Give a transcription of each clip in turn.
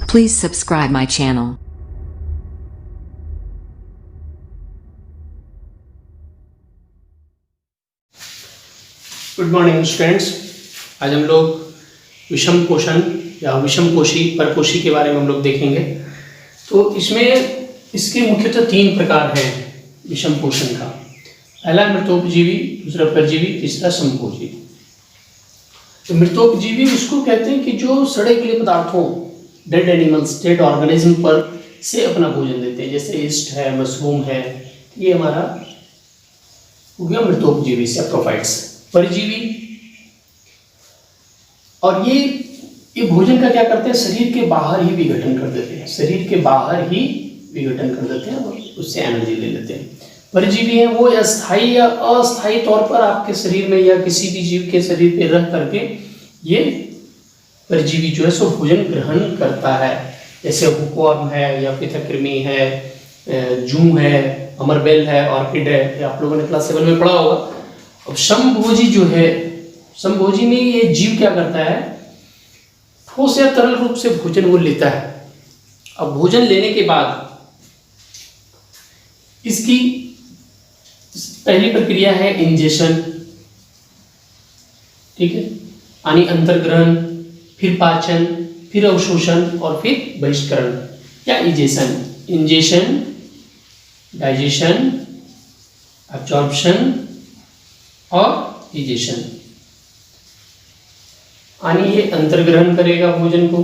Please subscribe my channel. Good morning students. आज हम लोग विषम पोषण या विषमपोषी परपोषी के बारे में हम लोग देखेंगे। तो इसमें इसके मुख्यतः 3 प्रकार हैं विषम पोषण का। पहला मृतोपजीवी, दूसरा परजीवी, तीसरा समपोषी। तो मृतोपजीवी उसको कहते हैं कि जो सड़े गले पदार्थों, डेड एनिमल्स, डेड ऑर्गेनिज्म पर से अपना भोजन देते हैं, जैसे ईस्ट है, मशरूम है, ये हमारा हो गया मृतोपजीवी, सैप्रोफाइट्स। परजीवी, और ये भोजन का क्या करते हैं, शरीर के बाहर ही विघटन कर देते हैं, शरीर के बाहर ही विघटन कर देते हैं और उससे एनर्जी ले लेते हैं। परजीवी है वो अस्थायी या अस्थायी तौर पर आपके शरीर में या किसी भी जीव के शरीर पे रह करके ये परजीवी जो है सो भोजन ग्रहण करता है, जैसे हुकवर्म है या पिथकृमि है, जू है, अमरबेल है, ऑर्किड है, ये आप लोगों ने क्लास 7 में पढ़ा होगा। अब समभोजी जो है, समभोजी में ये जीव क्या करता है, ठोस या तरल रूप से भोजन वो लेता है। अब भोजन लेने के बाद इसकी पहली प्रक्रिया है इंजेशन, ठीक है, यानी अंतर्ग्रहण, फिर पाचन, फिर अवशोषण और फिर बहिष्करण या इजेशन। इंजेशन, डाइजेशन, एब्जॉर्प्शन और इजेशन। यानी ये अंतर्ग्रहण करेगा भोजन को,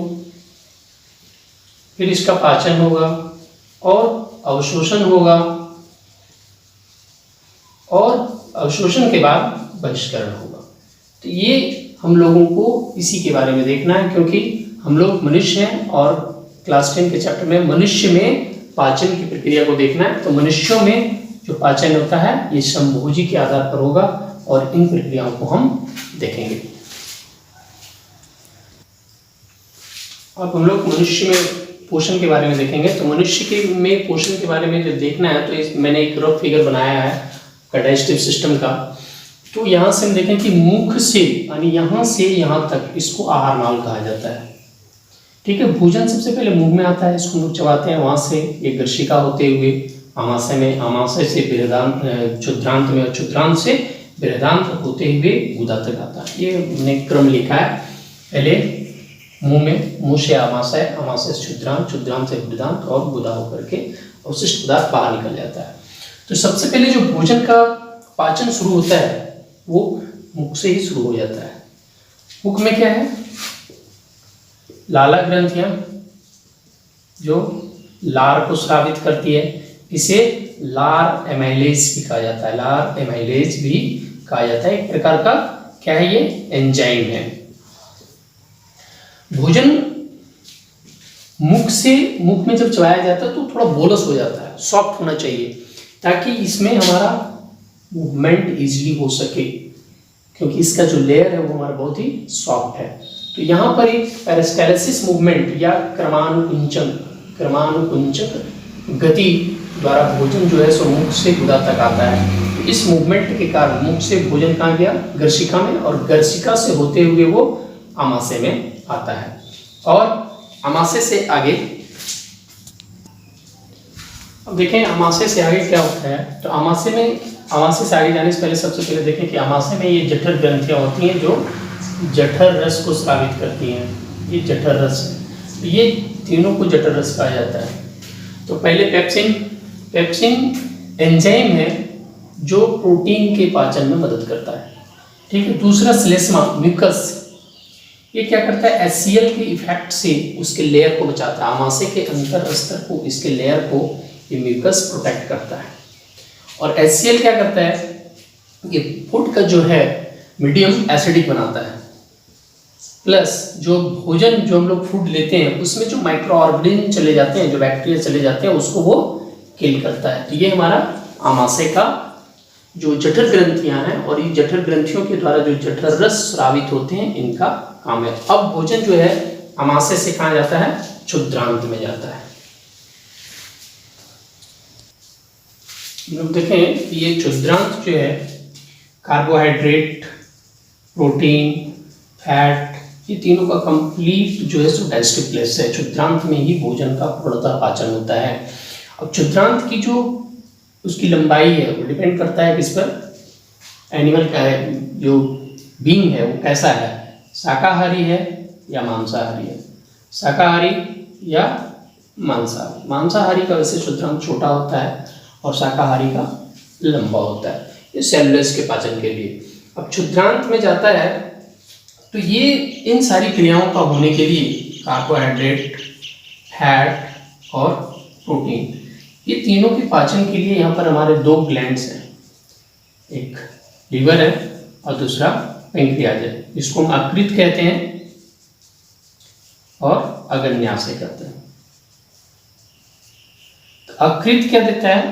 फिर इसका पाचन होगा और अवशोषण होगा, और अवशोषण के बाद बहिष्करण होगा। तो ये हम लोगों को इसी के बारे में देखना है, क्योंकि हम लोग मनुष्य हैं और क्लास 10 के चैप्टर में मनुष्य में पाचन की प्रक्रिया को देखना है। तो मनुष्यों में जो पाचन होता है ये समभोजी के आधार पर होगा और इन प्रक्रियाओं को हम देखेंगे। अब हम लोग मनुष्य में पोषण के बारे में देखेंगे। तो मनुष्य के में पोषण के बारे में जो देखना है, तो मैंने एक रफ फिगर बनाया है डाइजेस्टिव सिस्टम का। तो यहाँ से हम देखें कि मुख से यानी यहाँ से यहाँ तक इसको आहार नाल कहा जाता है, ठीक है। भोजन सबसे पहले मुंह में आता है, इसको हम लोग चबाते हैं, वहाँ से ये गर्शिका होते हुए आमाशय में, आमाशय से बृहदांत, क्षुद्रांत में, और क्षुद्रांत से बृहदांत होते हुए गुदा तक आता है। ये हमने क्रम लिखा है, पहले मुंह में, मुंह से आमाशय, आमाशय से क्षुद्रांत, क्षुद्रांत से बृहदांत और गुदा होकर के अवशिष्ट पदार्थ बाहर निकल जाता है। तो सबसे पहले जो भोजन का पाचन शुरू होता है वो मुख से ही शुरू हो जाता है। मुख में क्या है, लाला ग्रंथियां जो लार को स्रावित करती है, इसे लार एमाइलेज भी कहा जाता है, लार एमाइलेज भी कहा जाता है। एक प्रकार का क्या है, ये एंजाइम है। भोजन मुख में जब चबाया जाता है तो थोड़ा बोलस हो जाता है, सॉफ्ट होना चाहिए, ताकि इसमें हमारा मूवमेंट इजीली हो सके, क्योंकि इसका जो लेयर है वो हमारा बहुत ही सॉफ्ट है। तो यहाँ पर एक पेरिस्टाल्सिस मूवमेंट या क्रमानुकुंचक गति द्वारा भोजन जो है सो मुख से गुदा तक आता है। तो इस मूवमेंट के कारण मुख से भोजन कहाँ गया, गर्शिका में, और गर्शिका से होते हुए वो आमाशय में आता है, और आमाशय से आगे, अब देखें आमाशय से आगे क्या होता है। तो आमाशय से आगे जाने से पहले सबसे पहले देखें कि आमाशय में ये जठर ग्रंथियां होती हैं जो जठर रस को स्रावित करती हैं। ये जठर रस है, तो ये तीनों को जठर रस कहा जाता है। तो पहले पेप्सिन एंजाइम है जो प्रोटीन के पाचन में मदद करता है, ठीक है। दूसरा श्लेष्मा, म्यूकस, ये क्या करता है, HCl के इफेक्ट से उसके लेयर को बचाता है, आमाशय के अंतर स्तर को, इसके लेयर को ये म्यूकस प्रोटेक्ट करता है। और HCl क्या करता है, ये फूड का जो है मीडियम एसिडिक बनाता है, प्लस जो भोजन जो हम लोग फूड लेते हैं उसमें जो माइक्रो ऑर्गेनिज्म चले जाते हैं, जो बैक्टीरिया चले जाते हैं, उसको वो किल करता है। तो ये हमारा आमाशय का जो जठर ग्रंथियां हैं, और ये जठर ग्रंथियों के द्वारा जो जठर रस स्रावित होते हैं, इनका काम है। अब भोजन जो है आमाशय से कहाँ जाता है, क्षुद्रांत में जाता है। लोग देखें ये क्षुद्रांत जो है कार्बोहाइड्रेट, प्रोटीन, फैट, ये तीनों का कंप्लीट जो है सो डाइजेस्टिव प्लेस है। क्षुद्रांत में ही भोजन का पूर्णतः पाचन होता है। अब क्षुद्रांत की जो उसकी लंबाई है वो डिपेंड करता है किस पर, एनिमल का है, जो बीइंग है वो कैसा है, शाकाहारी है या मांसाहारी है, शाकाहारी या मांसाहारी। मांसाहारी का वैसे क्षुद्रांत छोटा होता है और शाकाहारी का लंबा होता है, ये सेलुलोज के पाचन के लिए। अब क्षुद्रांत में जाता है तो ये इन सारी क्रियाओं का होने के लिए कार्बोहाइड्रेट, फैट और प्रोटीन, ये तीनों के पाचन के लिए यहाँ पर हमारे दो ग्लैंड्स हैं, एक लीवर है और दूसरा पैंक्रियाज है, इसको हम अकृत कहते हैं और अग्न्याशय कहते हैं। तो अकृत क्या देता है,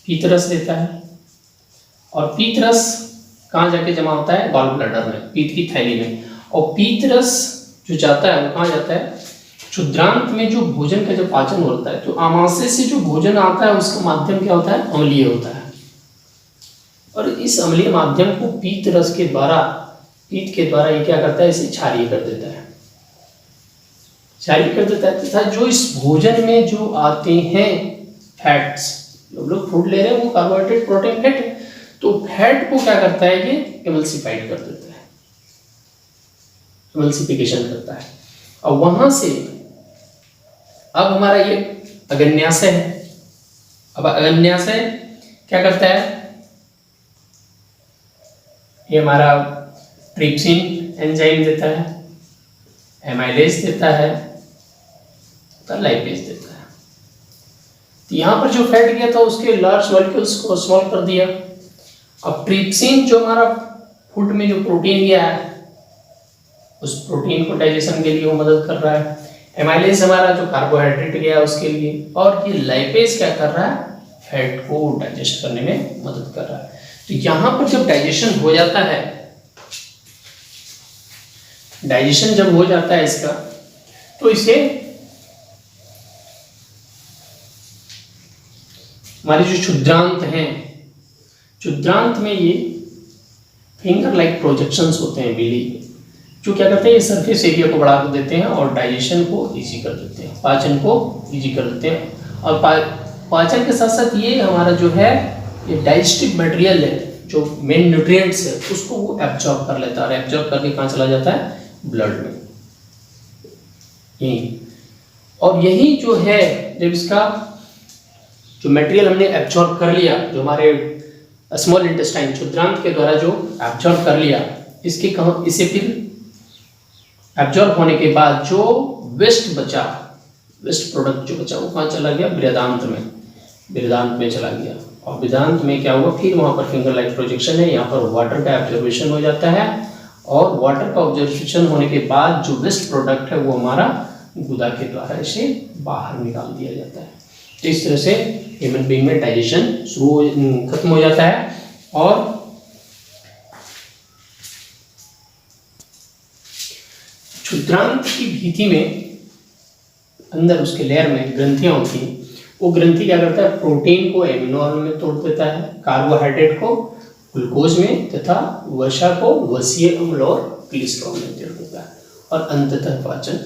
पीतरस देता है, और पीतरस कहाँ जाके जमा होता है, गॉल ब्लैडर में, पीत की थैली में। और पीतरस जो जाता है वो कहाँ जाता है, क्षुद्रांत में जो भोजन का जो पाचन होता है, तो आमाशय से जो भोजन आता है उसका माध्यम क्या होता है, अम्लीय होता है, और इस अम्लीय माध्यम को पीत रस के द्वारा, पीत के द्वारा ये क्या करता है, इसे क्षारीय कर देता है, क्षारीय कर देता है। तथा जो इस भोजन में जो आते हैं फैट्स, जो लोग फूड ले रहे हैं वो कार्बोहाइड्रेट, प्रोटीन, फैट, तो फैट को क्या करता है, ये एमल्सिफाइड कर देता है, एमल्सिफिकेशन करता है। और वहां से अब हमारा ये अग्न्याशय है। अब अग्न्याशय क्या करता है, ये हमारा ट्रिप्सिन एंजाइम देता है, एमाइलेज देता है, तो लाइपेज देता है। तो यहाँ पर जो फैट गया था उसके लार्ज मॉलिक्यूल्स को स्मॉल कर दिया। अब ट्रिप्सिन जो हमारा फूड में जो प्रोटीन गया है उस प्रोटीन को डाइजेशन के लिए वो मदद कर रहा है। एमाइलेज हमारा जो कार्बोहाइड्रेट गया उसके लिए, और ये लाइपेज क्या कर रहा है, फैट को डाइजेस्ट करने में मदद कर रहा है। तो यहां पर जब डाइजेशन हो जाता है, डाइजेशन जब हो जाता है इसका, तो इसे हमारे जो क्षुद्रांत हैं, क्षुद्रांत में ये फिंगर लाइक प्रोजेक्शंस होते हैं बिली, जो क्या करते हैं, ये सरफेस एरिया को बढ़ा देते हैं और डाइजेशन को इजी कर देते हैं, पाचन को इजी कर देते हैं। और पाचन के साथ साथ ये हमारा जो है ये डाइजेस्टिव मटेरियल है, जो मेन न्यूट्रिएंट्स है उसको वो एब्जॉर्ब कर लेता है, और एब्जॉर्ब करके कहाँ चला जाता है, ब्लड में। यही, और यही जो है जब इसका जो मटेरियल हमने एब्जॉर्ब कर लिया, जो हमारे स्मॉल इंटेस्टाइन क्षुद्रांत के द्वारा जो एब्जॉर्ब कर लिया, इसके कहाँ, इसे फिर एब्जॉर्ब होने के बाद जो वेस्ट बचा, वेस्ट प्रोडक्ट जो बचा वो कहाँ चला गया, बृहदांत में, बृहदांत में चला गया। और बृहदांत में क्या हुआ, फिर वहाँ पर फिंगर लाइक प्रोजेक्शन है, यहाँ पर वाटर का एब्जॉर्बेशन हो जाता है, और वाटर का ऑब्जर्वेशन होने के बाद जो वेस्ट प्रोडक्ट है वो हमारा गुदा के द्वारा इसे बाहर निकाल दिया जाता है। तो इस तरह से ह्यूमन बीइंग में डाइजेशन खत्म हो जाता है। और क्षुद्रांत की भीति में अंदर उसके लेयर में ग्रंथियां होती हैं, वो ग्रंथि क्या करता है, प्रोटीन को एमिनो अम्ल में तोड़ देता है, कार्बोहाइड्रेट को ग्लूकोज में, तथा वसा को वसीय अम्ल और ग्लिसरॉल में तोड़ देता है, और अंततः पाचन